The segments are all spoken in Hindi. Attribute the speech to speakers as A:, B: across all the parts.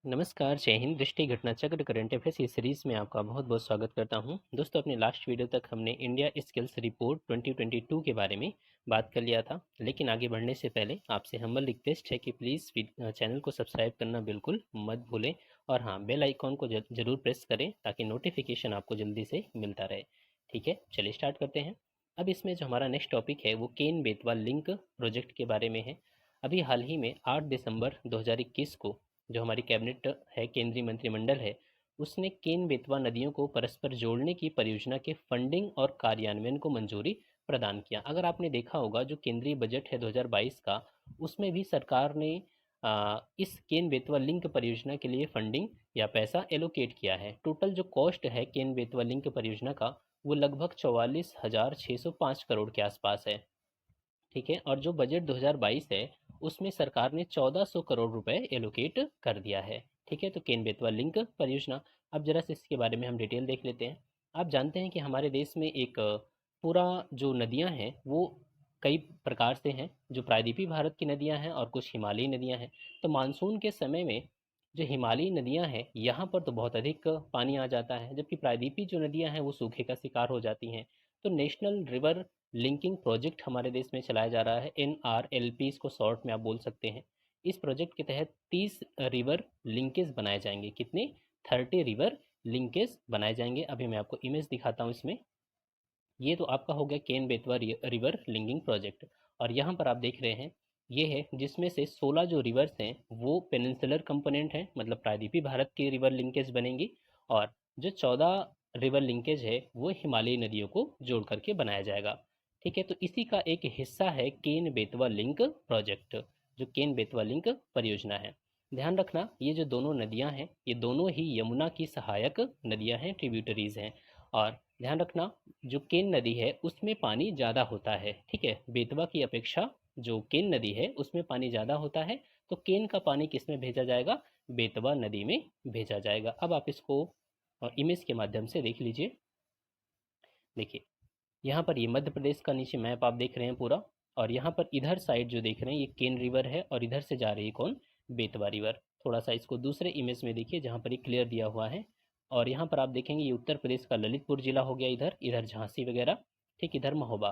A: नमस्कार, जय हिंद। दृष्टि घटना चक्र करंट अफेयर्स की सीरीज़ में आपका बहुत बहुत स्वागत करता हूं। दोस्तों, अपने लास्ट वीडियो तक हमने इंडिया स्किल्स रिपोर्ट 2022 के बारे में बात कर लिया था, लेकिन आगे बढ़ने से पहले आपसे हम्बल रिक्वेस्ट है कि प्लीज़ चैनल को सब्सक्राइब करना बिल्कुल मत भूलें और हाँ, बेल आइकॉन को ज़रूर प्रेस करें ताकि नोटिफिकेशन आपको जल्दी से मिलता रहे। ठीक है, चलिए स्टार्ट करते हैं। अब इसमें जो हमारा नेक्स्ट टॉपिक है वो केन बेतवा लिंक प्रोजेक्ट के बारे में है। अभी हाल ही में 8 दिसंबर 2021 को जो हमारी कैबिनेट है, केंद्रीय मंत्रिमंडल है, उसने केन बेतवा नदियों को परस्पर जोड़ने की परियोजना के फंडिंग और कार्यान्वयन को मंजूरी प्रदान किया। अगर आपने देखा होगा जो केंद्रीय बजट है 2022 का, उसमें भी सरकार ने इस केन बेतवा लिंक परियोजना के लिए फंडिंग या पैसा एलोकेट किया है। टोटल जो कॉस्ट है केन बेतवा लिंक परियोजना का, वो लगभग 44,605 करोड़ के आसपास है। ठीक है, और जो बजट 2022 है उसमें सरकार ने 1400 करोड़ रुपए एलोकेट कर दिया है। ठीक है, तो केन बेतवा लिंक परियोजना, अब जरा से इसके बारे में हम डिटेल देख लेते हैं। आप जानते हैं कि हमारे देश में एक पूरा जो नदियां हैं वो कई प्रकार से हैं। जो प्रायद्वीपीय भारत की नदियां हैं और कुछ हिमालयी नदियां हैं। तो मानसून के समय में जो हिमालयी नदियां हैं यहाँ पर तो बहुत अधिक पानी आ जाता है, जबकि प्रायद्वीपीय जो नदियां हैं वो सूखे का शिकार हो जाती हैं। तो नेशनल रिवर लिंकिंग प्रोजेक्ट हमारे देश में चलाया जा रहा है, NRLP इसको शॉर्ट में आप बोल सकते हैं। इस प्रोजेक्ट के तहत 30 रिवर लिंकेज बनाए जाएंगे। कितने? 30 रिवर लिंकेज बनाए जाएंगे। अभी मैं आपको इमेज दिखाता हूँ इसमें। ये तो आपका हो गया Ken Betwa river linking project. और यहाँ पर आप देख रहे हैं, ये है जिसमें से 16 जो रिवर्स हैं वो पेनिनसुलर कंपोनेंट हैं, मतलब प्रायद्वीपीय भारत की रिवर लिंकेज बनेंगी। और जो 14 रिवर लिंकेज है वो हिमालयी नदियों को जोड़ करके बनाया जाएगा। ठीक है, तो इसी का एक हिस्सा है केन बेतवा लिंक प्रोजेक्ट, जो केन बेतवा लिंक परियोजना है। ध्यान रखना, ये जो दोनों नदियां हैं ये दोनों ही यमुना की सहायक नदियां हैं, ट्रिब्यूटरीज हैं। और ध्यान रखना, जो केन नदी है उसमें पानी ज़्यादा होता है। ठीक है, बेतवा की अपेक्षा जो केन नदी है उसमें पानी ज़्यादा होता है। तो केन का पानी किस में भेजा जाएगा? बेतवा नदी में भेजा जाएगा। अब आप इसको इमेज के माध्यम से देख लीजिए। देखिए, यहाँ पर ये मध्य प्रदेश का नीचे मैप आप देख रहे हैं पूरा। और यहाँ पर इधर साइड जो देख रहे हैं ये केन रिवर है और इधर से जा रही है कौन? बेतवा रिवर। थोड़ा सा इसको दूसरे इमेज में देखिए जहाँ पर ये क्लियर दिया हुआ है। और यहाँ पर आप देखेंगे ये उत्तर प्रदेश का ललितपुर जिला हो गया, इधर इधर झांसी वगैरह। ठीक, इधर महोबा।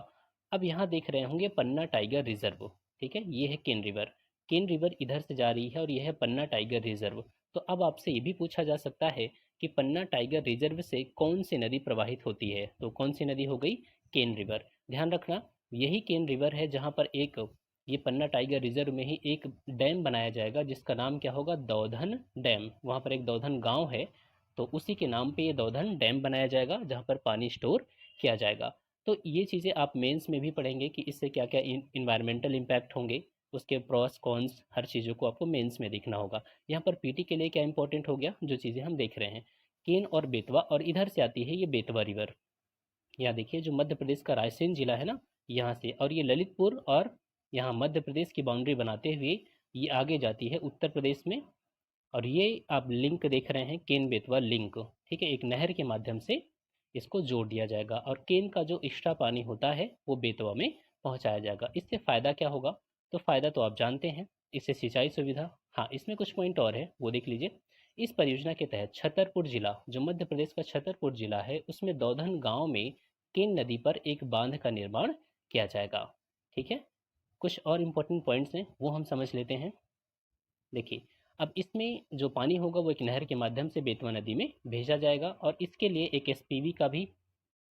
A: अब यहाँ देख रहे होंगे पन्ना टाइगर रिजर्व। ठीक है, ये है केन रिवर। केन रिवर इधर से जा रही है और यह है पन्ना टाइगर रिजर्व। तो अब आपसे ये भी पूछा जा सकता है कि पन्ना टाइगर रिजर्व से कौन सी नदी प्रवाहित होती है? तो कौन सी नदी हो गई? केन रिवर। ध्यान रखना, यही केन रिवर है जहाँ पर एक ये पन्ना टाइगर रिजर्व में ही एक डैम बनाया जाएगा जिसका नाम क्या होगा? दौधन डैम। वहाँ पर एक दौधन गांव है, तो उसी के नाम पे ये दौधन डैम बनाया जाएगा जहाँ पर पानी स्टोर किया जाएगा। तो ये चीज़ें आप मेंस में भी पढ़ेंगे कि इससे क्या क्या इन्वायरमेंटल इम्पैक्ट होंगे, उसके प्रॉस कॉन्स, हर चीज़ों को आपको मेंस में देखना होगा। यहाँ पर पीटी के लिए क्या इंपॉर्टेंट हो गया, जो चीज़ें हम देख रहे हैं, केन और बेतवा, और इधर से आती है ये बेतवा रिवर। यहाँ देखिए जो मध्य प्रदेश का रायसेन जिला है ना, यहाँ से, और ये ललितपुर और यहाँ मध्य प्रदेश की बाउंड्री बनाते हुए ये आगे जाती है उत्तर प्रदेश में। और ये आप लिंक देख रहे हैं, केन बेतवा लिंक। ठीक है, एक नहर के माध्यम से इसको जोड़ दिया जाएगा और केन का जो एक्स्ट्रा पानी होता है वो बेतवा में पहुंचाया जाएगा। इससे फ़ायदा क्या होगा? तो फ़ायदा तो आप जानते हैं, इससे सिंचाई सुविधा। हाँ, इसमें कुछ पॉइंट और है, वो देख लीजिए। इस परियोजना के तहत छतरपुर जिला, जो मध्य प्रदेश का छतरपुर जिला है, उसमें दौधन गांव में केन नदी पर एक बांध का निर्माण किया जाएगा। ठीक है, कुछ और इम्पोर्टेंट पॉइंट्स हैं वो हम समझ लेते हैं। देखिए, अब इसमें जो पानी होगा वो एक नहर के माध्यम से बेतवा नदी में भेजा जाएगा और इसके लिए एक एसपीवी का भी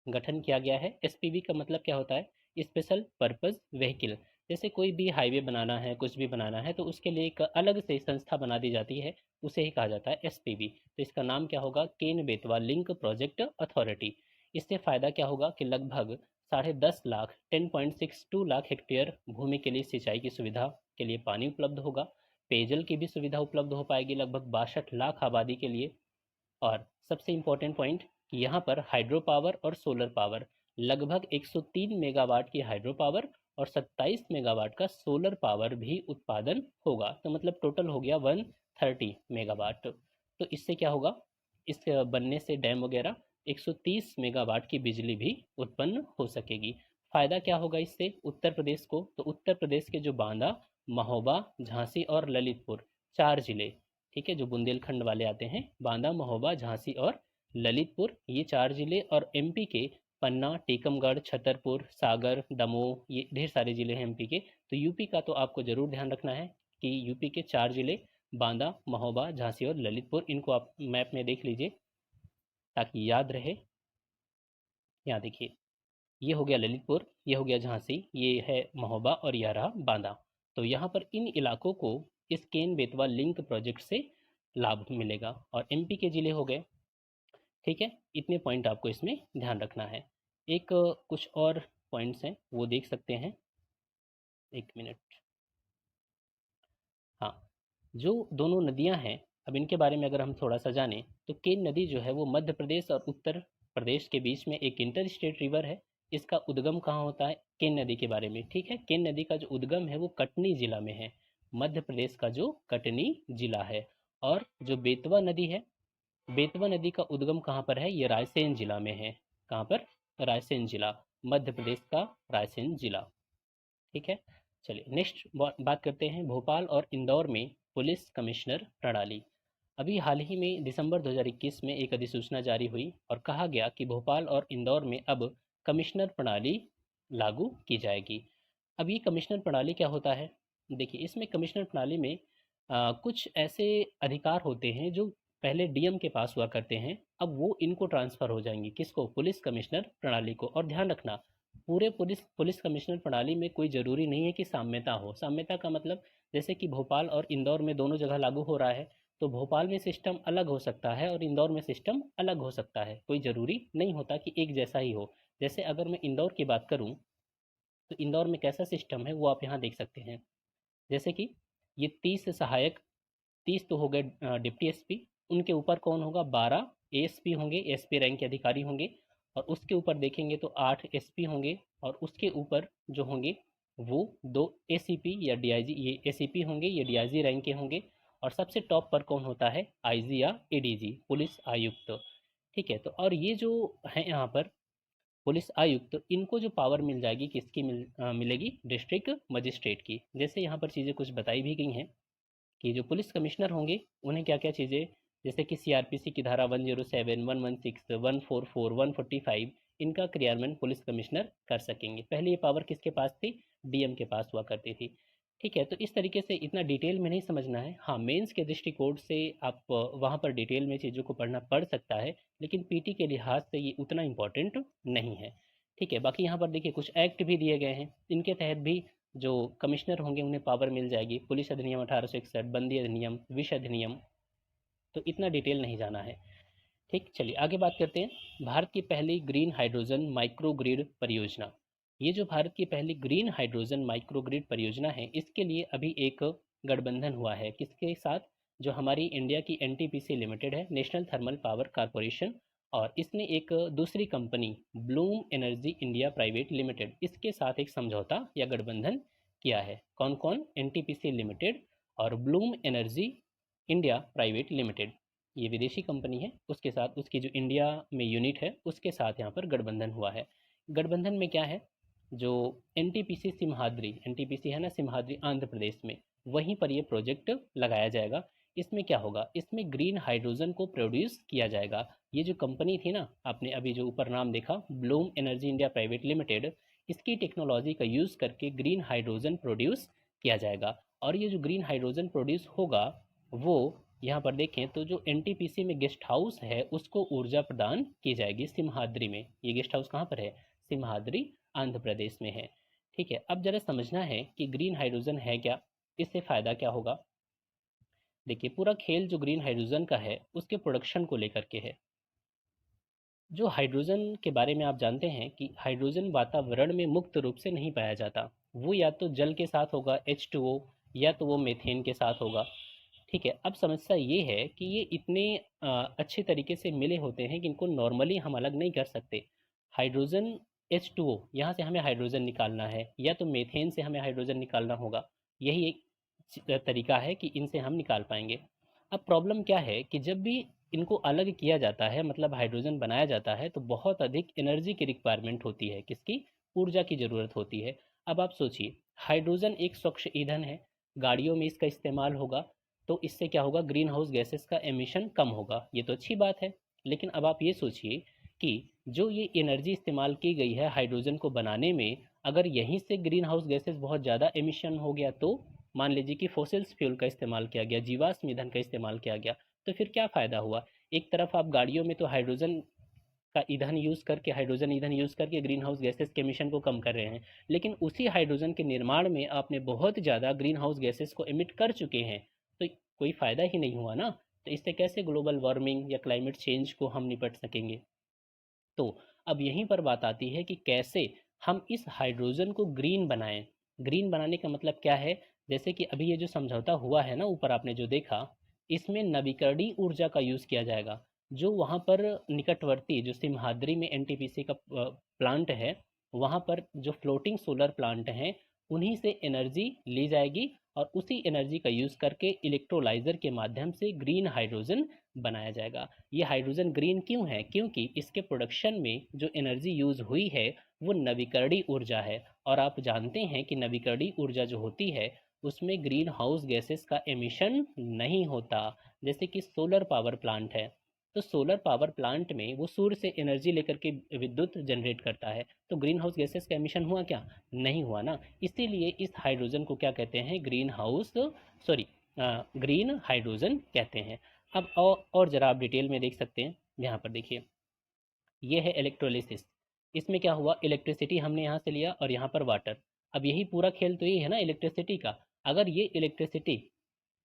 A: गठन किया गया है। एसपीवी का मतलब क्या होता है? Special purpose vehicle. जैसे कोई भी हाईवे बनाना है, कुछ भी बनाना है, तो उसके लिए एक अलग से संस्था बना दी जाती है, उसे ही कहा जाता है एसपीवी। तो इसका नाम क्या होगा? Ken Betwa link project authority. इससे फ़ायदा क्या होगा कि लगभग 10.5 लाख 10.62 लाख हेक्टेयर भूमि के लिए सिंचाई की सुविधा के लिए पानी उपलब्ध होगा। पेयजल की भी सुविधा उपलब्ध हो पाएगी लगभग 62 लाख आबादी के लिए। और सबसे इम्पोर्टेंट पॉइंट कि यहाँ पर हाइड्रो पावर और सोलर पावर, लगभग 103 मेगावाट की हाइड्रो पावर और 27 मेगावाट का सोलर पावर भी उत्पादन होगा। तो मतलब टोटल हो गया 130 मेगावाट। तो इससे क्या होगा? इस बनने से डैम वगैरह 130 मेगावाट की बिजली भी उत्पन्न हो सकेगी। फ़ायदा क्या होगा इससे उत्तर प्रदेश को? तो उत्तर प्रदेश के जो बांदा, महोबा, झांसी और ललितपुर, 4 जिले, ठीक है, जो बुंदेलखंड वाले आते हैं, बांदा, महोबा, झांसी और ललितपुर, ये 4 ज़िले, और एमपी के पन्ना, टीकमगढ़, छतरपुर, सागर, दमोह, ये ढेर सारे ज़िले हैं एमपी के। तो यूपी का तो आपको ज़रूर ध्यान रखना है कि यूपी के 4 ज़िले बांदा, महोबा, झांसी और ललितपुर, इनको आप मैप में देख लीजिए ताकि याद रहे। यहाँ देखिए, ये हो गया ललितपुर, ये हो गया झांसी, ये है महोबा और यह रहा बांदा। तो यहाँ पर इन इलाकों को इस केन बेतवा लिंक प्रोजेक्ट से लाभ मिलेगा, और एमपी के ज़िले हो गए। ठीक है, इतने पॉइंट आपको इसमें ध्यान रखना है। एक कुछ और पॉइंट्स हैं वो देख सकते हैं, एक मिनट। हाँ, जो दोनों नदियां हैं, अब इनके बारे में अगर हम थोड़ा सा जानें, तो केन नदी जो है वो मध्य प्रदेश और उत्तर प्रदेश के बीच में एक इंटर स्टेट रिवर है। इसका उद्गम कहाँ होता है, केन नदी के बारे में, ठीक है। केन नदी का जो उद्गम है वो कटनी जिला में है, मध्य प्रदेश का जो कटनी जिला है। और जो बेतवा नदी है, बेतवा नदी का उद्गम कहाँ पर है, ये रायसेन जिला में है। कहाँ पर, रायसेन जिला, मध्य प्रदेश का रायसेन जिला। ठीक है, चलिए नेक्स्ट बात करते हैं भोपाल और इंदौर में पुलिस कमिश्नर प्रणाली। अभी हाल ही में दिसंबर 2021 में एक अधिसूचना जारी हुई और कहा गया कि भोपाल और इंदौर में अब कमिश्नर प्रणाली लागू की जाएगी। अब ये कमिश्नर प्रणाली क्या होता है, देखिए इसमें कमिश्नर प्रणाली में कुछ ऐसे अधिकार होते हैं जो पहले डीएम के पास हुआ करते हैं, अब वो इनको ट्रांसफ़र हो जाएंगे, किसको, पुलिस कमिश्नर प्रणाली को। और ध्यान रखना, पूरे पुलिस पुलिस कमिश्नर प्रणाली में कोई ज़रूरी नहीं है कि साम्यता हो। साम्यता का मतलब, जैसे कि भोपाल और इंदौर में दोनों जगह लागू हो रहा है, तो भोपाल में सिस्टम अलग हो सकता है और इंदौर में सिस्टम अलग हो सकता है, कोई ज़रूरी नहीं होता कि एक जैसा ही हो। जैसे अगर मैं इंदौर की बात करूं, तो इंदौर में कैसा सिस्टम है वो आप यहाँ देख सकते हैं। जैसे कि ये 30 सहायक, 30 तो हो गए डिप्टी एसपी, उनके ऊपर कौन होगा, 12 एएसपी होंगे, एसपी रैंक के अधिकारी होंगे। और उसके ऊपर देखेंगे तो 8 एसपी होंगे, और उसके ऊपर जो होंगे वो 2 एसीपी या डीआईजी, ये एसीपी होंगे, ये डीआईजी रैंक के होंगे। और सबसे टॉप पर कौन होता है, आईजी या एडीजी, पुलिस आयुक्त। ठीक है, तो और ये जो है यहाँ पर पुलिस आयुक्त, इनको जो पावर मिल जाएगी, किसकी मिलेगी, डिस्ट्रिक्ट मजिस्ट्रेट की। जैसे यहाँ पर चीज़ें कुछ बताई भी गई हैं कि जो पुलिस कमिश्नर होंगे उन्हें क्या क्या चीज़ें, जैसे कि सीआरपीसी की धारा 107, 116, 144, 145, इनका क्रियान्वयन पुलिस कमिश्नर कर सकेंगे। पहले ये पावर किसके पास थी, डीएम के पास हुआ करती थी। ठीक है, तो इस तरीके से इतना डिटेल में नहीं समझना है। हाँ, मेंस के दृष्टिकोण से आप वहाँ पर डिटेल में चीज़ों को पढ़ना पड़ सकता है, लेकिन पीटी के लिहाज से ये उतना इम्पोर्टेंट नहीं है। ठीक है, बाकी यहाँ पर देखिए कुछ एक्ट भी दिए गए हैं, इनके तहत भी जो कमिश्नर होंगे उन्हें पावर मिल जाएगी। पुलिस अधिनियम 1861, बंदी अधिनियम, विष अधिनियम, तो इतना डिटेल नहीं जाना है। ठीक, चलिए आगे बात करते हैं। भारत की पहली ग्रीन हाइड्रोजन माइक्रो ग्रिड परियोजना, ये जो भारत की पहली ग्रीन हाइड्रोजन माइक्रो ग्रिड परियोजना है, इसके लिए अभी एक गठबंधन हुआ है, किसके साथ, जो हमारी इंडिया की एनटीपीसी लिमिटेड है, नेशनल थर्मल पावर कॉरपोरेशन, और इसने एक दूसरी company Bloom energy India private limited, इसके साथ एक समझौता या गठबंधन किया है। कौन कौन, एनटीपीसी लिमिटेड और Bloom energy India private limited, ये विदेशी कंपनी है, उसके साथ उसकी जो इंडिया में यूनिट है उसके साथ यहाँ पर गठबंधन हुआ है। गठबंधन में क्या है, जो एनटीपीसी सिमहाद्री, एनटीपीसी है ना सिमहाद्री आंध्र प्रदेश में, वहीं पर ये प्रोजेक्ट लगाया जाएगा। इसमें क्या होगा, इसमें ग्रीन हाइड्रोजन को प्रोड्यूस किया जाएगा। ये जो कंपनी थी ना, आपने अभी जो ऊपर नाम देखा, Bloom energy India private limited, इसकी टेक्नोलॉजी का यूज़ करके ग्रीन हाइड्रोजन प्रोड्यूस किया जाएगा। और ये जो ग्रीन हाइड्रोजन प्रोड्यूस होगा, वो यहाँ पर देखें तो जो एनटीपीसी में गेस्ट हाउस है उसको ऊर्जा प्रदान की जाएगी सिमहाद्री में। ये गेस्ट हाउस कहाँ पर है, सिमहाद्री आंध्र प्रदेश में है। ठीक है, अब जरा समझना है कि ग्रीन हाइड्रोजन है क्या, इससे फ़ायदा क्या होगा। देखिए पूरा खेल जो ग्रीन हाइड्रोजन का है उसके प्रोडक्शन को लेकर के है। जो हाइड्रोजन के बारे में आप जानते हैं कि हाइड्रोजन वातावरण में मुक्त रूप से नहीं पाया जाता, वो या तो जल के साथ होगा H2O, या तो वो मीथेन के साथ होगा। ठीक है, अब समस्या ये है कि ये इतने अच्छे तरीके से मिले होते हैं कि इनको नॉर्मली हम अलग नहीं कर सकते। हाइड्रोजन H2O, यहाँ से हमें हाइड्रोजन निकालना है, या तो मीथेन से हमें हाइड्रोजन निकालना होगा। यही एक तरीका है कि इनसे हम निकाल पाएंगे। अब प्रॉब्लम क्या है कि जब भी इनको अलग किया जाता है, मतलब हाइड्रोजन बनाया जाता है, तो बहुत अधिक एनर्जी की रिक्वायरमेंट होती है, किसकी, ऊर्जा की ज़रूरत होती है। अब आप सोचिए, हाइड्रोजन एक स्वच्छ ईंधन है, गाड़ियों में इसका इस्तेमाल होगा, तो इससे क्या होगा, ग्रीन हाउस गैसेस का एमिशन कम होगा। ये तो अच्छी बात है, लेकिन अब आप ये सोचिए कि जो ये एनर्जी इस्तेमाल की गई है हाइड्रोजन को बनाने में, अगर यहीं से ग्रीन हाउस गैसेस बहुत ज़्यादा एमिशन हो गया तो मान लीजिए कि फॉसिल्स फ्यूल का इस्तेमाल किया गया, जीवाश्म ईंधन का इस्तेमाल किया गया, तो फिर क्या फ़ायदा हुआ। एक तरफ आप गाड़ियों में तो हाइड्रोजन का ईंधन यूज़ करके, हाइड्रोजन ईंधन यूज़ करके ग्रीन हाउस गैसेस के एमिशन को कम कर रहे हैं, लेकिन उसी हाइड्रोजन के निर्माण में आपने बहुत ज़्यादा ग्रीन हाउस गैसेस को एमिट कर चुके हैं, तो कोई फ़ायदा ही नहीं हुआ ना। तो इससे कैसे ग्लोबल वार्मिंग या क्लाइमेट चेंज को हम निपट सकेंगे। तो अब यहीं पर बात आती है कि कैसे हम इस हाइड्रोजन को ग्रीन बनाएं। ग्रीन बनाने का मतलब क्या है, जैसे कि अभी ये जो समझौता हुआ है ना, ऊपर आपने जो देखा, इसमें नवीकरणीय ऊर्जा का यूज़ किया जाएगा। जो वहाँ पर निकटवर्ती जो सिमहाद्री में एनटीपीसी का प्लांट है, वहाँ पर जो फ्लोटिंग सोलर प्लांट हैं, उन्हीं से एनर्जी ली जाएगी और उसी एनर्जी का यूज़ करके इलेक्ट्रोलाइज़र के माध्यम से ग्रीन हाइड्रोजन बनाया जाएगा। ये हाइड्रोजन ग्रीन क्यों है, क्योंकि इसके प्रोडक्शन में जो एनर्जी यूज़ हुई है वो नवीकरणीय ऊर्जा है। और आप जानते हैं कि नवीकरणीय ऊर्जा जो होती है उसमें ग्रीन हाउस गैसेस का एमिशन नहीं होता। जैसे कि सोलर पावर प्लांट है, तो सोलर पावर प्लांट में वो सूर्य से एनर्जी लेकर के विद्युत जनरेट करता है, तो ग्रीन हाउस गैसेस का एमिशन हुआ क्या, नहीं हुआ ना। इसीलिए इस हाइड्रोजन को क्या कहते हैं, green house sorry green hydrogen कहते हैं। अब और ज़रा आप डिटेल में देख सकते हैं, यहाँ पर देखिए, ये है इलेक्ट्रोलिसिस। इसमें क्या हुआ, इलेक्ट्रिसिटी हमने यहाँ से लिया और यहाँ पर वाटर। अब यही पूरा खेल तो ये है ना इलेक्ट्रिसिटी का। अगर ये इलेक्ट्रिसिटी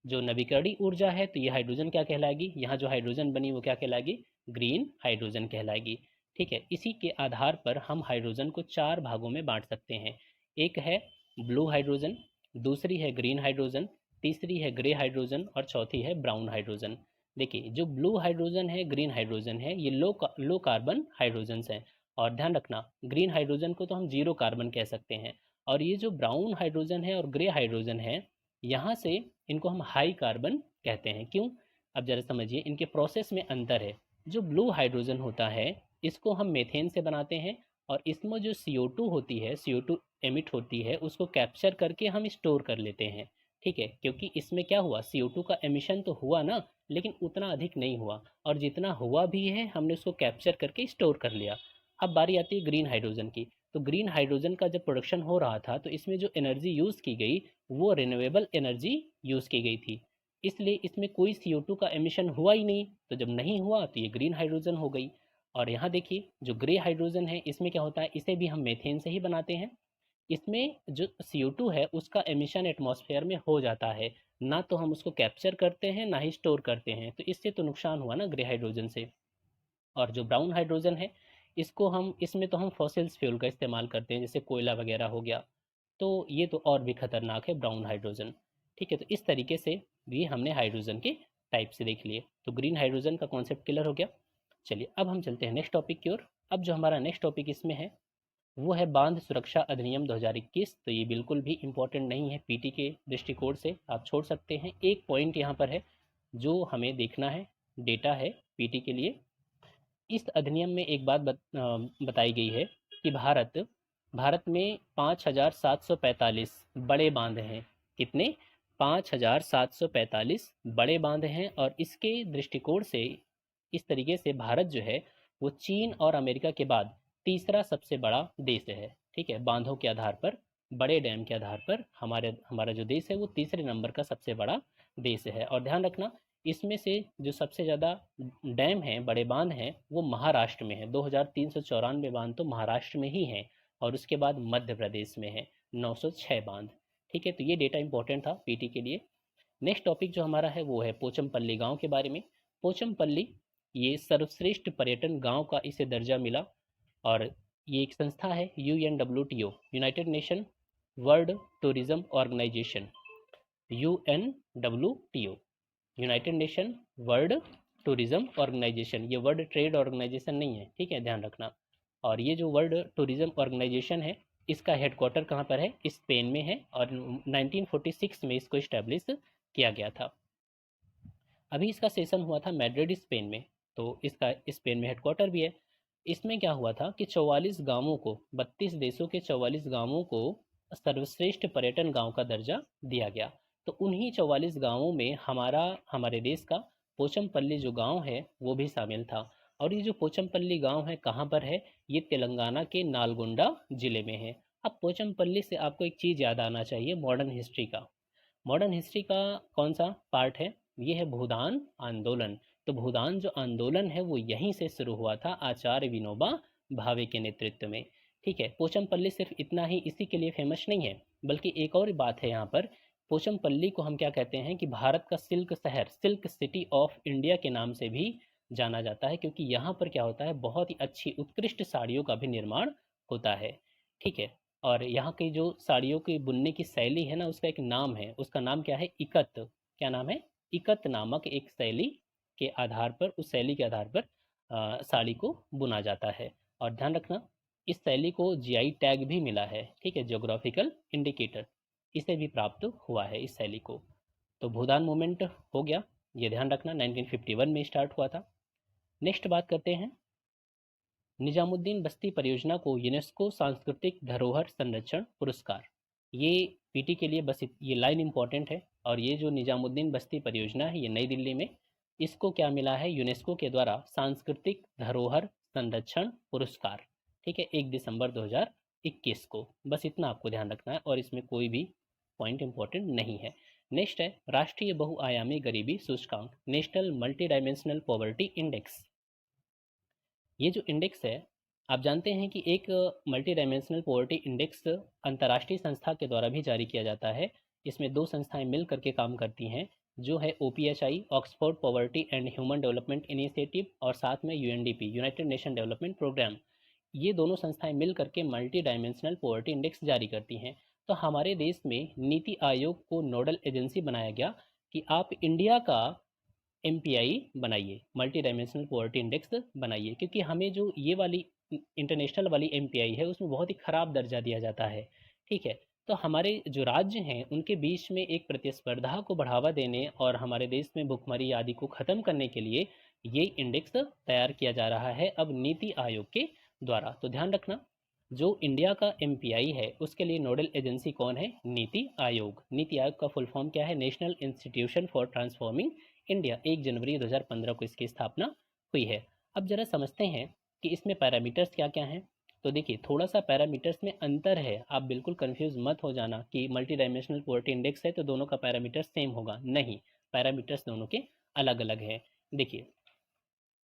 A: जो नवीकरणीय ऊर्जा है तो ये हाइड्रोजन क्या कहलाएगी, यहाँ जो हाइड्रोजन बनी वो क्या कहलाएगी, ग्रीन हाइड्रोजन कहलाएगी। ठीक है, इसी के आधार पर हम हाइड्रोजन को चार भागों में बांट सकते हैं। एक है ब्लू हाइड्रोजन, दूसरी है ग्रीन हाइड्रोजन, तीसरी है ग्रे हाइड्रोजन और चौथी है ब्राउन हाइड्रोजन। देखिए, जो ब्लू हाइड्रोजन है, ग्रीन हाइड्रोजन है, ये लो कार्बन हाइड्रोजन्स हैं। और ध्यान रखना, ग्रीन हाइड्रोजन को तो हम जीरो कार्बन कह सकते हैं। और ये जो ब्राउन हाइड्रोजन है और ग्रे हाइड्रोजन है, यहाँ से इनको हम हाई कार्बन कहते हैं। क्यों, अब जरा समझिए, इनके प्रोसेस में अंतर है। जो ब्लू हाइड्रोजन होता है इसको हम मेथेन से बनाते हैं, और इसमें जो CO2 होती है, CO2 एमिट होती है, उसको कैप्चर करके हम स्टोर कर लेते हैं। ठीक है, क्योंकि इसमें क्या हुआ, CO2 का एमिशन तो हुआ ना, लेकिन उतना अधिक नहीं हुआ, और जितना हुआ भी है हमने उसको कैप्चर करके स्टोर कर लिया। अब बारी आती है ग्रीन हाइड्रोजन की। तो ग्रीन हाइड्रोजन का जब प्रोडक्शन हो रहा था तो इसमें जो एनर्जी यूज़ की गई वो रिन्यूएबल एनर्जी यूज़ की गई थी, इसलिए इसमें कोई CO2 का एमिशन हुआ ही नहीं। तो जब नहीं हुआ तो ये ग्रीन हाइड्रोजन हो गई। और यहाँ देखिए, जो ग्रे हाइड्रोजन है इसमें क्या होता है, इसे भी हम मेथेन से ही बनाते हैं। इसमें जो CO2 है उसका एमिशन एटमॉस्फेयर में हो जाता है, ना तो हम उसको कैप्चर करते हैं ना ही स्टोर करते हैं, तो इससे तो नुकसान हुआ ना ग्रे हाइड्रोजन से। और जो ब्राउन हाइड्रोजन है, इसको हम, इसमें तो हम फॉसिल्स फ्यूल का इस्तेमाल करते हैं, जैसे कोयला वगैरह हो गया, तो ये तो और भी खतरनाक है ब्राउन हाइड्रोजन। ठीक है, तो इस तरीके से भी हमने हाइड्रोजन के टाइप से देख लिए। तो ग्रीन हाइड्रोजन का कॉन्सेप्ट क्लियर हो गया। चलिए अब हम चलते हैं नेक्स्ट टॉपिक की ओर। अब जो हमारा नेक्स्ट टॉपिक इसमें है वो है बांध सुरक्षा अधिनियम 2021। तो ये बिल्कुल भी इम्पोर्टेंट नहीं है, पीटी के दृष्टिकोण से आप छोड़ सकते हैं। एक पॉइंट यहाँ पर है जो हमें देखना है, डेटा है पीटी के लिए। इस अधिनियम में एक बात बताई गई है कि भारत में 5,745 बड़े बांध हैं। कितने, 5,745 बड़े बांध हैं, और इसके दृष्टिकोण से इस तरीके से भारत जो है वो चीन और अमेरिका के बाद तीसरा सबसे बड़ा देश है। ठीक है, बांधों के आधार पर, बड़े डैम के आधार पर हमारा जो देश है वो तीसरे नंबर का सबसे बड़ा देश है। और ध्यान रखना, इसमें से जो सबसे ज़्यादा डैम हैं, बड़े बांध हैं, वो महाराष्ट्र में है। 2,394 बांध तो महाराष्ट्र में ही हैं, और उसके बाद मध्य प्रदेश में है 906 बांध। ठीक है, तो ये डेटा इंपॉर्टेंट था पीटी के लिए। नेक्स्ट टॉपिक जो हमारा है वो है पोचमपल्ली गांव के बारे में। पोचमपल्ली ये सर्वश्रेष्ठ पर्यटन गांव का इसे दर्जा मिला, और ये एक संस्था है UNWTO, United Nation World Tourism Organisation, UNWTO, United Nation World Tourism Organisation. ये वर्ल्ड ट्रेड ऑर्गेनाइजेशन नहीं है, ठीक है, ध्यान रखना। और ये जो वर्ल्ड टूरिज्म ऑर्गेनाइजेशन है इसका हेडक्वार्टर कहाँ पर है, स्पेन में है, और 1946 में इसको इस्टेब्लिश किया गया था। अभी इसका सेशन हुआ था मैड्रिड स्पेन में, तो इसका स्पेन में हेडक्वार्टर भी है। इसमें क्या हुआ था कि 44 गांवों को, 32 देशों के 44 गांवों को सर्वश्रेष्ठ पर्यटन गांव का दर्जा दिया गया। तो उन्हीं 44 गांवों में हमारे देश का पोचमपल्ली जो गांव है वो भी शामिल था। और ये जो पोचमपल्ली गांव है कहाँ पर है? ये तेलंगाना के नालगोंडा जिले में है। अब पोचमपल्ली से आपको एक चीज़ याद आना चाहिए मॉडर्न हिस्ट्री का। मॉडर्न हिस्ट्री का कौन सा पार्ट है? ये है भूदान आंदोलन। तो भूदान जो आंदोलन है वो यहीं से शुरू हुआ था आचार्य विनोबा भावे के नेतृत्व में। ठीक है, पोचमपल्ली सिर्फ इतना ही इसी के लिए फेमस नहीं है, बल्कि एक और बात है यहाँ पर। पोचमपल्ली को हम क्या कहते हैं कि भारत का सिल्क शहर, सिल्क सिटी ऑफ इंडिया के नाम से भी जाना जाता है, क्योंकि यहाँ पर क्या होता है, बहुत ही अच्छी उत्कृष्ट साड़ियों का भी निर्माण होता है। ठीक है, और यहाँ की जो साड़ियों की बुनने की शैली है ना, उसका एक नाम है, उसका नाम क्या है? इकत। क्या नाम है? इकत नामक एक शैली के आधार पर, उस शैली के आधार पर साड़ी को बुना जाता है। और ध्यान रखना, इस शैली को जीआई टैग भी मिला है। ठीक है, ज्योग्राफिकल इंडिकेटर इसे भी प्राप्त हुआ है इस शैली को। तो भूदान मूवमेंट हो गया, ये ध्यान रखना 1951 में स्टार्ट हुआ था। नेक्स्ट बात करते हैं निजामुद्दीन बस्ती परियोजना को यूनेस्को सांस्कृतिक धरोहर संरक्षण पुरस्कार। ये पीटी के लिए बस ये लाइन इंपॉर्टेंट है। और ये जो निजामुद्दीन बस्ती परियोजना है ये नई दिल्ली में, इसको क्या मिला है? यूनेस्को के द्वारा सांस्कृतिक धरोहर संरक्षण पुरस्कार। ठीक है, 1 दिसंबर 2021 को। बस इतना आपको ध्यान रखना है और इसमें कोई भी पॉइंट इंपॉर्टेंट नहीं है। नेक्स्ट है राष्ट्रीय बहुआयामी गरीबी सूचकांक, national multi dimensional poverty index. ये जो इंडेक्स है, आप जानते हैं कि एक मल्टी डायमेंशनल पॉवर्टी इंडेक्स अंतर्राष्ट्रीय संस्था के द्वारा भी जारी किया जाता है। इसमें दो संस्थाएं मिल करके काम करती हैं, जो है OPHI, Oxford Poverty and Human Development Initiative, और साथ में UNDP, United Nation Development Programme. ये दोनों संस्थाएं मिल करके मल्टी डायमेंशनल पॉवर्टी इंडेक्स जारी करती हैं। तो हमारे देश में नीति आयोग को नोडल एजेंसी बनाया गया कि आप इंडिया का MPI बनाइए, मल्टी डायमेंशनल पॉवर्टी इंडेक्स बनाइए, क्योंकि हमें जो ये वाली इंटरनेशनल वाली MPI है उसमें बहुत ही ख़राब दर्जा दिया जाता है। ठीक है, तो हमारे जो राज्य हैं उनके बीच में एक प्रतिस्पर्धा को बढ़ावा देने और हमारे देश में भुखमरी आदि को ख़त्म करने के लिए ये इंडेक्स तैयार किया जा रहा है अब नीति आयोग के द्वारा। तो ध्यान रखना, जो इंडिया का MPI है उसके लिए नोडल एजेंसी कौन है? नीति आयोग। नीति आयोग का फुल फॉर्म क्या है? National institution for transforming India. 1 जनवरी 2015 को इसकी स्थापना हुई है। अब जरा समझते हैं कि इसमें पैरामीटर्स क्या क्या हैं। तो देखिए, थोड़ा सा पैरामीटर्स में अंतर है, आप बिल्कुल कंफ्यूज मत हो जाना कि मल्टी डायमेंशनल पॉवर्टी इंडेक्स है तो दोनों का पैरामीटर सेम होगा। नहीं, पैरामीटर्स दोनों के अलग अलग हैं। देखिए,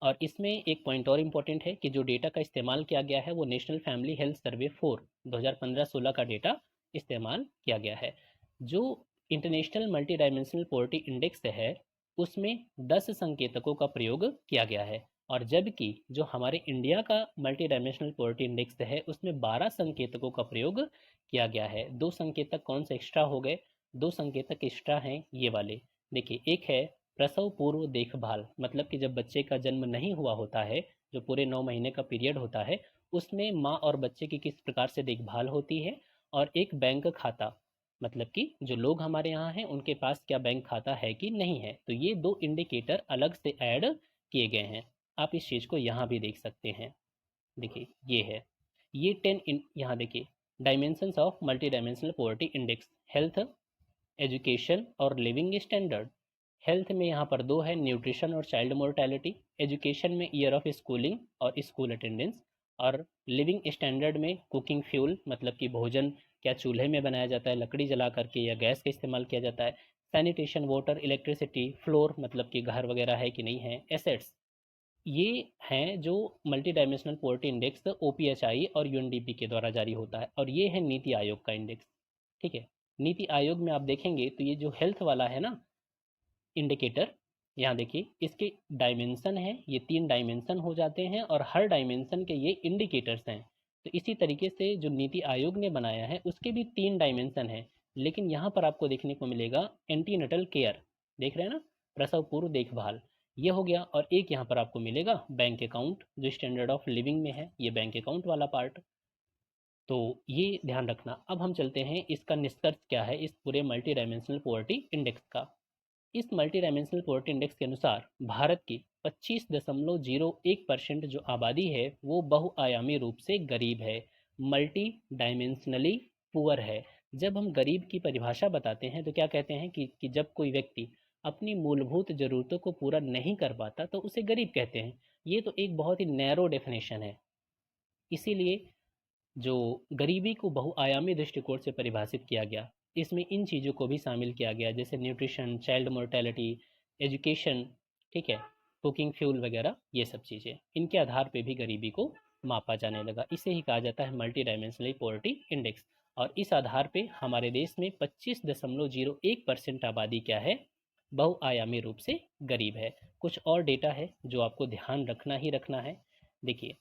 A: और इसमें एक पॉइंट और इम्पोर्टेंट है कि जो डेटा का इस्तेमाल किया गया है वो नेशनल फैमिली हेल्थ सर्वे 4 2015-16 का डेटा इस्तेमाल किया गया है। जो international multi dimensional poverty index है उसमें 10 संकेतकों का प्रयोग किया गया है, और जबकि जो हमारे इंडिया का मल्टी डायमेंशनल पॉवर्टी इंडेक्स है उसमें 12 संकेतकों का प्रयोग किया गया है। 2 संकेतक कौन से एक्स्ट्रा हो गए? 2 संकेतक एक्स्ट्रा हैं ये वाले। देखिए, एक है प्रसव पूर्व देखभाल, मतलब कि जब बच्चे का जन्म नहीं हुआ होता है, जो पूरे 9 महीने का पीरियड होता है, उसमें माँ और बच्चे की किस प्रकार से देखभाल होती है। और एक बैंक खाता, मतलब कि जो लोग हमारे यहाँ हैं उनके पास क्या बैंक खाता है कि नहीं है। तो ये 2 इंडिकेटर अलग से ऐड किए गए हैं। आप इस चीज़ को यहाँ भी देख सकते हैं। देखिए, ये है, ये 10 यहाँ देखिए, dimensions of multi dimensional poverty index, health, education और लिविंग स्टैंडर्ड। हेल्थ में यहाँ पर 2 है, न्यूट्रिशन और चाइल्ड मोर्टेलिटी। एजुकेशन में ईयर ऑफ स्कूलिंग और स्कूल अटेंडेंस। और लिविंग स्टैंडर्ड में कुकिंग फ्यूल, मतलब कि भोजन क्या चूल्हे में बनाया जाता है, लकड़ी जला करके, या गैस का इस्तेमाल किया जाता है। सैनिटेशन, वाटर, इलेक्ट्रिसिटी, फ्लोर, मतलब कि घर वगैरह है कि नहीं है, एसेट्स। ये हैं जो multi dimensional poverty index OPHI और UNDP के द्वारा जारी होता है, और ये है नीति आयोग का इंडेक्स। ठीक है, नीति आयोग में आप देखेंगे तो ये जो हेल्थ वाला है ना इंडिकेटर, यहाँ देखिए, इसके डायमेंशन है, ये 3 डायमेंशन हो जाते हैं और हर डायमेंशन के ये इंडिकेटर्स हैं। तो इसी तरीके से जो नीति आयोग ने बनाया है उसके भी 3 डायमेंशन है। लेकिन यहाँ पर आपको देखने को मिलेगा एंटीनटल केयर, देख रहे हैं ना, प्रसव पूर्व देखभाल, ये हो गया। और एक यहाँ पर आपको मिलेगा बैंक अकाउंट, जो स्टैंडर्ड ऑफ लिविंग में है, ये बैंक अकाउंट वाला पार्ट। तो ये ध्यान रखना। अब हम चलते हैं इसका निष्कर्ष क्या है इस पूरे मल्टी डायमेंशनल पॉवर्टी इंडेक्स का। इस मल्टी डायमेंशनल पॉवर्टी इंडेक्स के अनुसार भारत की 25.01% जो आबादी है वो बहुआयामी रूप से गरीब है, मल्टी डायमेंशनली पुअर है। जब हम गरीब की परिभाषा बताते हैं तो क्या कहते हैं कि जब कोई व्यक्ति अपनी मूलभूत ज़रूरतों को पूरा नहीं कर पाता तो उसे गरीब कहते हैं। ये तो एक बहुत ही नैरो डेफिनेशन है। इसीलिए जो गरीबी को बहुआयामी दृष्टिकोण से परिभाषित किया गया, इसमें इन चीज़ों को भी शामिल किया गया, जैसे न्यूट्रिशन, चाइल्ड मोर्टेलिटी, एजुकेशन, ठीक है, कुकिंग फ्यूल वगैरह, ये सब चीज़ें इनके आधार पे भी गरीबी को मापा जाने लगा। इसे ही कहा जाता है मल्टी डायमेंशनल पॉवर्टी इंडेक्स। और इस आधार पे हमारे देश में 25.01% आबादी क्या है, बहुआयामी रूप से गरीब है। कुछ और डेटा है जो आपको ध्यान रखना ही रखना है। देखिए,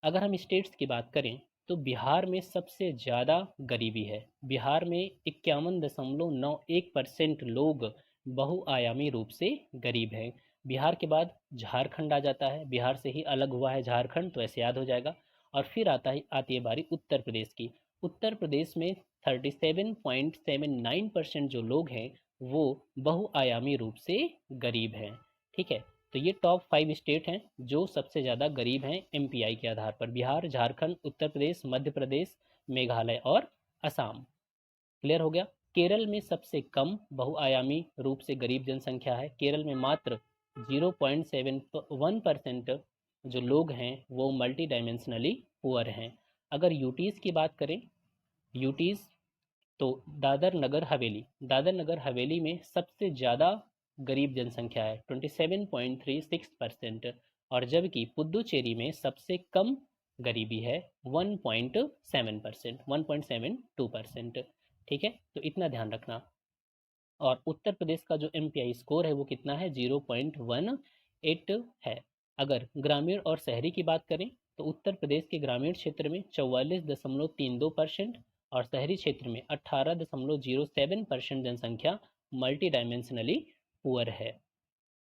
A: अगर हम स्टेट्स की बात करें तो बिहार में सबसे ज़्यादा गरीबी है। बिहार में 51.91% लोग बहुआयामी रूप से गरीब हैं। बिहार के बाद झारखंड आ जाता है, बिहार से ही अलग हुआ है झारखंड, तो ऐसे याद हो जाएगा। और फिर आती है बारी उत्तर प्रदेश की। उत्तर प्रदेश में 37.79% जो लोग हैं वो बहुआयामी रूप से गरीब हैं। ठीक है, तो ये टॉप 5 स्टेट हैं जो सबसे ज़्यादा गरीब हैं एमपीआई के आधार पर: बिहार, झारखंड, उत्तर प्रदेश, मध्य प्रदेश, मेघालय और असम। क्लियर हो गया। केरल में सबसे कम बहुआयामी रूप से गरीब जनसंख्या है। केरल में मात्र 0.71% जो लोग हैं वो मल्टी डायमेंशनली पुअर हैं। अगर यूटीज़ की बात करें, यूटीज़ तो दादर नगर हवेली में सबसे ज़्यादा गरीब जनसंख्या है, 27.36%। और जबकि पुद्दुचेरी में सबसे कम गरीबी है, 1.7%, 1.72%। ठीक है, तो इतना ध्यान रखना। और उत्तर प्रदेश का जो एमपीआई स्कोर है वो कितना है, 0.18 है। अगर ग्रामीण और शहरी की बात करें तो उत्तर प्रदेश के ग्रामीण क्षेत्र में 44.32% और शहरी क्षेत्र में 18.07% जनसंख्या मल्टी डायमेंशनली पुअर है।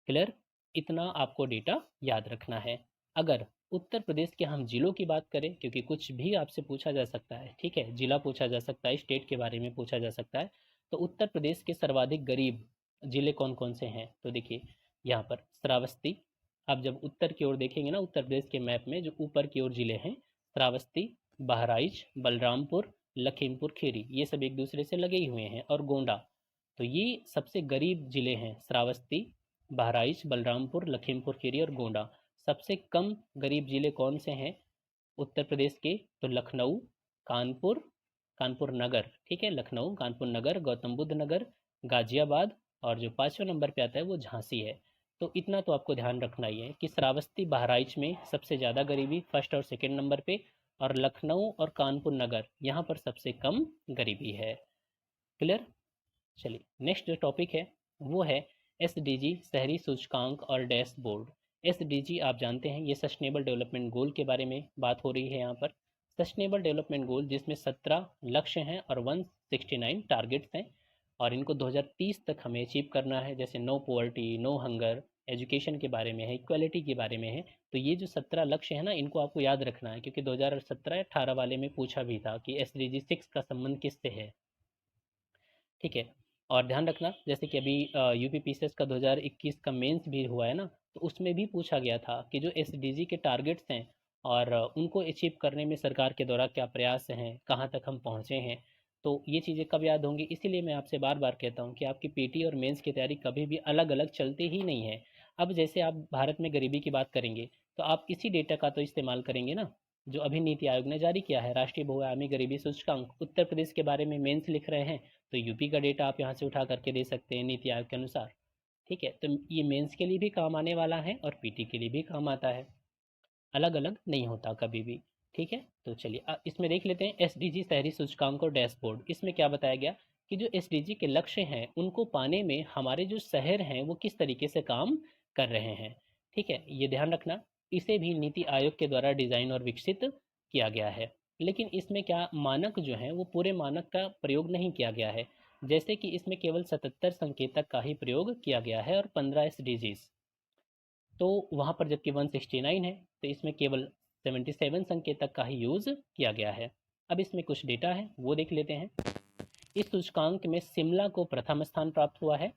A: क्लियर, इतना आपको डेटा याद रखना है। अगर उत्तर प्रदेश के हम जिलों की बात करें, क्योंकि कुछ भी आपसे पूछा जा सकता है, ठीक है, जिला पूछा जा सकता है, स्टेट के बारे में पूछा जा सकता है, तो उत्तर प्रदेश के सर्वाधिक गरीब जिले कौन कौन से हैं, तो देखिए यहाँ पर श्रावस्ती। आप जब उत्तर की ओर देखेंगे ना, उत्तर प्रदेश के मैप में जो ऊपर की ओर जिले हैं, श्रावस्ती, बहराइच, बलरामपुर, लखीमपुर खीरी, ये सब एक दूसरे से लगे ही हुए हैं, और गोंडा। तो ये सबसे गरीब जिले हैं, श्रावस्ती, बहराइच, बलरामपुर, लखीमपुर खीरी और गोंडा। सबसे कम गरीब जिले कौन से हैं उत्तर प्रदेश के, तो लखनऊ, कानपुर, कानपुर नगर, ठीक है, लखनऊ, कानपुर नगर, गौतम बुद्ध नगर, गाजियाबाद, और जो 5वें नंबर पे आता है वो झांसी है। तो इतना तो आपको ध्यान रखना ही है कि श्रावस्ती बहराइच में सबसे ज़्यादा गरीबी, फर्स्ट और सेकंड नंबर पे, और लखनऊ और कानपुर नगर यहाँ पर सबसे कम गरीबी है। क्लियर। चलिए, नेक्स्ट जो टॉपिक है वो है एसडीजी शहरी सूचकांक और डैशबोर्ड। एसडीजी आप जानते हैं ये सस्टेनेबल डेवलपमेंट गोल के बारे में बात हो रही है यहाँ पर। सस्टेनेबल डेवलपमेंट गोल जिसमें 17 लक्ष्य हैं और 169 टारगेट्स हैं, और इनको 2030 तक हमें अचीव करना है। जैसे no poverty, no hunger, education के बारे में है, इक्वालिटी के बारे में है। तो ये जो 17 लक्ष्य है ना, इनको आपको याद रखना है, क्योंकि 2017-18 वाले में पूछा भी था कि एसडीजी 6 का संबंध किससे है। ठीक है, और ध्यान रखना जैसे कि अभी यूपी पीसीएस का 2021 का मेंस भी हुआ है ना, तो उसमें भी पूछा गया था कि जो एसडीजी के टारगेट्स हैं और उनको अचीव करने में सरकार के द्वारा क्या प्रयास हैं, कहाँ तक हम पहुँचे हैं। तो ये चीज़ें कब याद होंगी, इसीलिए मैं आपसे बार बार कहता हूँ कि आपकी पीटी और मेंस की तैयारी कभी भी अलग अलग चलती ही नहीं है। अब जैसे आप भारत में गरीबी की बात करेंगे तो आप इसी डेटा का तो इस्तेमाल करेंगे ना, जो अभी नीति आयोग ने जारी किया है, राष्ट्रीय बहुआयामी गरीबी सूचकांक। उत्तर प्रदेश के बारे में मेंस लिख रहे हैं तो यूपी का डेटा आप यहाँ से उठा करके दे सकते हैं नीति आयोग के अनुसार। ठीक है, तो ये मेंस के लिए भी काम आने वाला है और पीटी के लिए भी काम आता है, अलग अलग नहीं होता कभी भी। ठीक है, तो चलिए इसमें देख लेते हैं एसडीजी शहरी सूचकांक और डैशबोर्ड। इसमें क्या बताया गया कि जो एसडीजी के लक्ष्य हैं उनको पाने में हमारे जो शहर हैं वो किस तरीके से काम कर रहे हैं। ठीक है, ये ध्यान रखना। इसे भी नीति आयोग के द्वारा डिज़ाइन और विकसित किया गया है, लेकिन इसमें क्या मानक जो हैं वो पूरे मानक का प्रयोग नहीं किया गया है। जैसे कि इसमें केवल 77 संकेतक का ही प्रयोग किया गया है और 15 एसडीजीज। तो वहाँ पर जबकि 169 है तो इसमें केवल 77 संकेतक का ही यूज़ किया गया है। अब इसमें कुछ डेटा है वो देख लेते हैं। इस सूचकांक में शिमला को प्रथम स्थान प्राप्त हुआ है,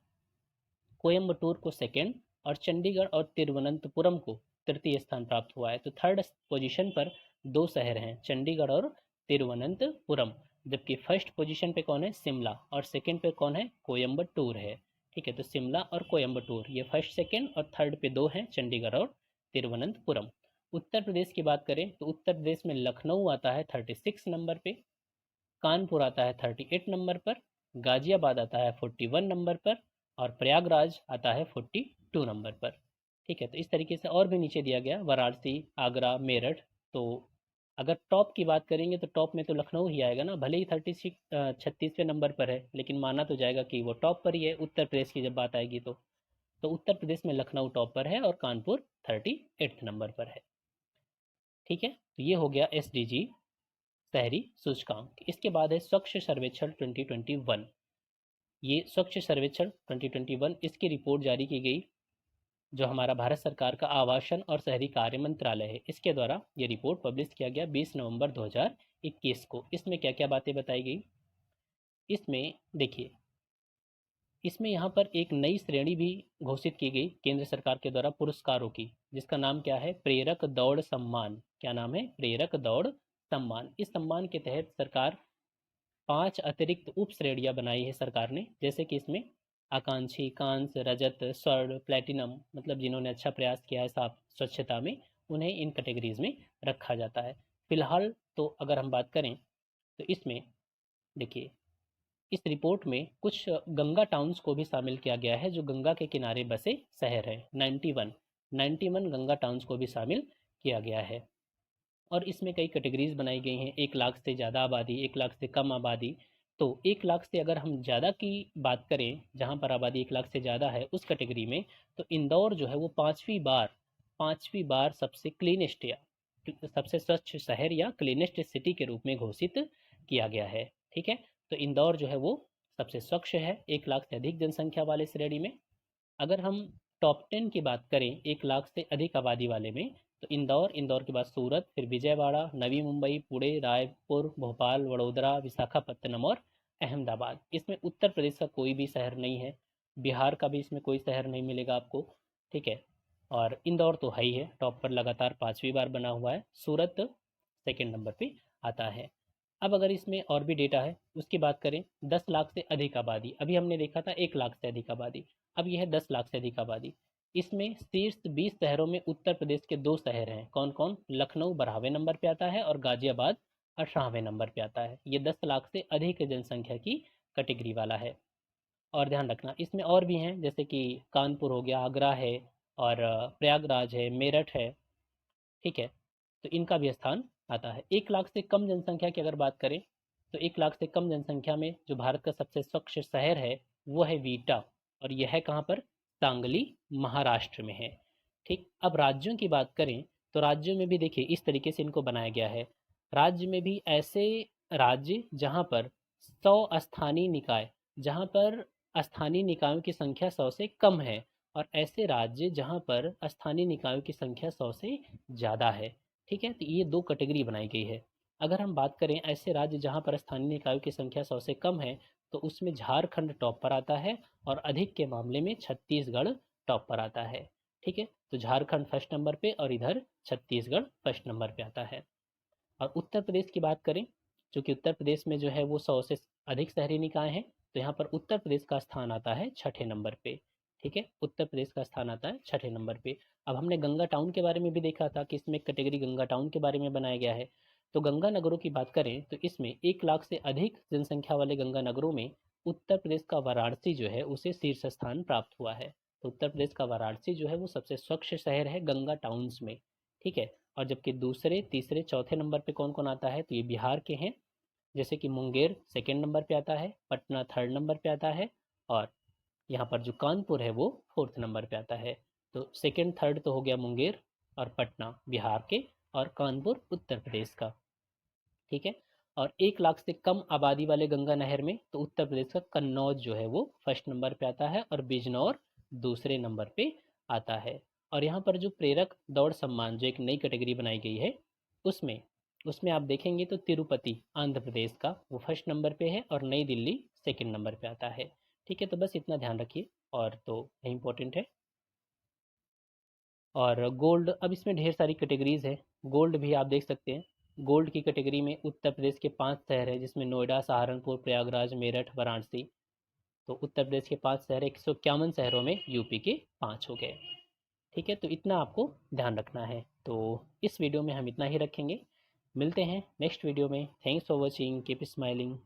A: कोयम्बटूर को सेकंड, और चंडीगढ़ और तिरुवनंतपुरम को तृतीय स्थान प्राप्त हुआ है। तो थर्ड पोजीशन पर दो शहर हैं, चंडीगढ़ और तिरुवनंतपुरम। जबकि फर्स्ट पोजीशन पे कौन है, शिमला, और सेकंड पे कौन है, कोयम्बटूर है। ठीक है, तो शिमला और कोयम्बटूर ये फर्स्ट सेकंड, और थर्ड पे दो हैं, चंडीगढ़ और तिरुवनंतपुरम। उत्तर प्रदेश की बात करें तो उत्तर प्रदेश में लखनऊ आता है 36 नंबर पे, कानपुर आता है 38 नंबर पर, गाजियाबाद आता है 41 नंबर पर, और प्रयागराज आता है 42 नंबर पर। ठीक है, तो इस तरीके से और भी नीचे दिया गया, वाराणसी, आगरा, मेरठ। तो अगर टॉप की बात करेंगे तो टॉप में तो लखनऊ ही आएगा ना, भले ही 36वें नंबर पर है, लेकिन माना तो जाएगा कि वो टॉप पर ही है उत्तर प्रदेश की जब बात आएगी तो उत्तर प्रदेश में लखनऊ टॉप पर है और कानपुर 38 नंबर पर है। ठीक है, तो ये हो गया SDG शहरी सूचकांक। इसके बाद है स्वच्छ सर्वेक्षण 2021। ये स्वच्छ सर्वेक्षण 2021, इसकी रिपोर्ट जारी की गई, जो हमारा भारत सरकार का आवासन और शहरी कार्य मंत्रालय है, इसके द्वारा ये रिपोर्ट पब्लिश किया गया 20 नवंबर 2021 को। इसमें क्या क्या बातें बताई गई, इसमें देखिए, इसमें यहाँ पर एक नई श्रेणी भी घोषित की गई केंद्र सरकार के द्वारा पुरस्कारों की, जिसका नाम क्या है, प्रेरक दौड़ सम्मान। क्या नाम है, प्रेरक दौड़ सम्मान। इस सम्मान के तहत सरकार 5 अतिरिक्त उप श्रेणियां बनाई है सरकार ने, जैसे कि इसमें आकांक्षी, कांस्य, रजत, स्वर्ण, प्लेटिनम, मतलब जिन्होंने अच्छा प्रयास किया है साफ स्वच्छता में, उन्हें इन कैटेगरीज में रखा जाता है। फिलहाल तो अगर हम बात करें तो इसमें देखिए, इस रिपोर्ट में कुछ गंगा टाउन्स को भी शामिल किया गया है, जो गंगा के किनारे बसे शहर है। 91 गंगा टाउन्स को भी शामिल किया गया है। और इसमें कई कैटेगरीज बनाई गई हैं, 1 लाख से ज़्यादा आबादी, 1 लाख से कम आबादी। तो 1 लाख से अगर हम ज़्यादा की बात करें, जहाँ पर आबादी 1 लाख से ज़्यादा है उस कैटेगरी में, तो इंदौर जो है वो पाँचवीं बार सबसे क्लीनेस्ट या सबसे स्वच्छ शहर या क्लीनेस्ट सिटी के रूप में घोषित किया गया है। ठीक है, तो इंदौर जो है वो सबसे स्वच्छ है 1 लाख से अधिक जनसंख्या वाले श्रेणी में। अगर हम टॉप 10 की बात करें 1 लाख से अधिक आबादी वाले में, तो इंदौर के बाद सूरत, फिर विजयवाड़ा, नवी मुंबई, पुणे, रायपुर, भोपाल, वडोदरा, विशाखापत्तनम और अहमदाबाद। इसमें उत्तर प्रदेश का कोई भी शहर नहीं है, बिहार का भी इसमें कोई शहर नहीं मिलेगा आपको। ठीक है, और इंदौर तो है ही है, टॉप पर लगातार 5वीं बार बना हुआ है। सूरत सेकेंड नंबर पे आता है। अब अगर इसमें और भी डेटा है उसकी बात करें, 10 लाख से अधिक आबादी, अभी हमने देखा था 1 लाख से अधिक आबादी, अब यह है 10 लाख से अधिक आबादी। इसमें शीर्ष 20 शहरों में उत्तर प्रदेश के 2 शहर हैं, कौन कौन, लखनऊ 12वें नंबर पे आता है और गाजियाबाद 18वें नंबर पे आता है। ये 10 लाख से अधिक जनसंख्या की कैटेगरी वाला है। और ध्यान रखना इसमें और भी हैं, जैसे कि कानपुर हो गया, आगरा है, और प्रयागराज है, मेरठ है। ठीक है, तो इनका भी स्थान आता है। 1 लाख से कम जनसंख्या की अगर बात करें, तो 1 लाख से कम जनसंख्या में जो भारत का सबसे स्वच्छ शहर है वो है वीटा, और यह है कहाँ पर, सांगली, महाराष्ट्र में है। ठीक, अब राज्यों की बात करें तो राज्यों में भी देखिए इस तरीके से इनको बनाया गया है। राज्य में भी ऐसे राज्य जहाँ पर 100 स्थानीय निकाय, जहाँ पर स्थानीय निकायों की संख्या 100 से कम है, और ऐसे राज्य जहाँ पर स्थानीय निकायों की संख्या 100 से ज़्यादा है। ठीक है, तो ये 2 कैटेगरी बनाई गई है। अगर हम बात करें ऐसे राज्य जहाँ पर स्थानीय निकायों की संख्या 100 से कम है, तो उसमें झारखंड टॉप पर आता है, और अधिक के मामले में छत्तीसगढ़ टॉप पर आता है। ठीक है, तो झारखंड फर्स्ट नंबर पे और इधर छत्तीसगढ़ फर्स्ट नंबर पे आता है। और उत्तर प्रदेश की बात करें, चूँकि उत्तर प्रदेश में जो है वो 100 से अधिक शहरी निकाय हैं, तो यहाँ पर उत्तर प्रदेश का स्थान आता है 6ठे नंबर पे। ठीक है, उत्तर प्रदेश का स्थान आता है 6ठे नंबर पे। अब हमने गंगा टाउन के बारे में भी देखा था कि इसमें कैटेगरी गंगा टाउन के बारे में बनाया गया है। तो गंगा नगरों की बात करें तो इसमें 1 लाख से अधिक जनसंख्या वाले गंगा नगरों में उत्तर प्रदेश का वाराणसी जो है उसे शीर्ष स्थान प्राप्त हुआ है। तो उत्तर प्रदेश का वाराणसी जो है वो सबसे स्वच्छ शहर है गंगा टाउन्स में। ठीक है, और जबकि दूसरे, तीसरे, चौथे नंबर पे कौन कौन आता है, तो ये बिहार के हैं, जैसे कि मुंगेर सेकेंड नंबर पे आता है, पटना थर्ड नंबर पे आता है, और यहाँ पर जो कानपुर है वो फोर्थ नंबर पे आता है। तो सेकेंड थर्ड तो हो गया मुंगेर और पटना बिहार के, और कानपुर उत्तर प्रदेश का। ठीक है, और 1 लाख से कम आबादी वाले गंगा नहर में तो उत्तर प्रदेश का कन्नौज जो है वो फर्स्ट नंबर पे आता है, और बिजनौर दूसरे नंबर पे आता है। और यहाँ पर जो प्रेरक दौड़ सम्मान, जो एक नई कैटेगरी बनाई गई है, उसमें उसमें आप देखेंगे तो तिरुपति आंध्र प्रदेश का वो फर्स्ट नंबर पे है, और नई दिल्ली सेकंड नंबर पे आता है। ठीक है, तो बस इतना ध्यान रखिए, और तो यही इंपॉर्टेंट है। और गोल्ड, अब इसमें ढेर सारी कैटेगरीज है, गोल्ड भी आप देख सकते हैं। गोल्ड की कैटेगरी में उत्तर प्रदेश के 5 शहर हैं, जिसमें नोएडा, सहारनपुर, प्रयागराज, मेरठ, वाराणसी। तो उत्तर प्रदेश के 5 शहर, 151 शहरों में यूपी के 5 हो गए। ठीक है, तो इतना आपको ध्यान रखना है। तो इस वीडियो में हम इतना ही रखेंगे। मिलते हैं नेक्स्ट वीडियो में। Thanks for watching, keep smiling.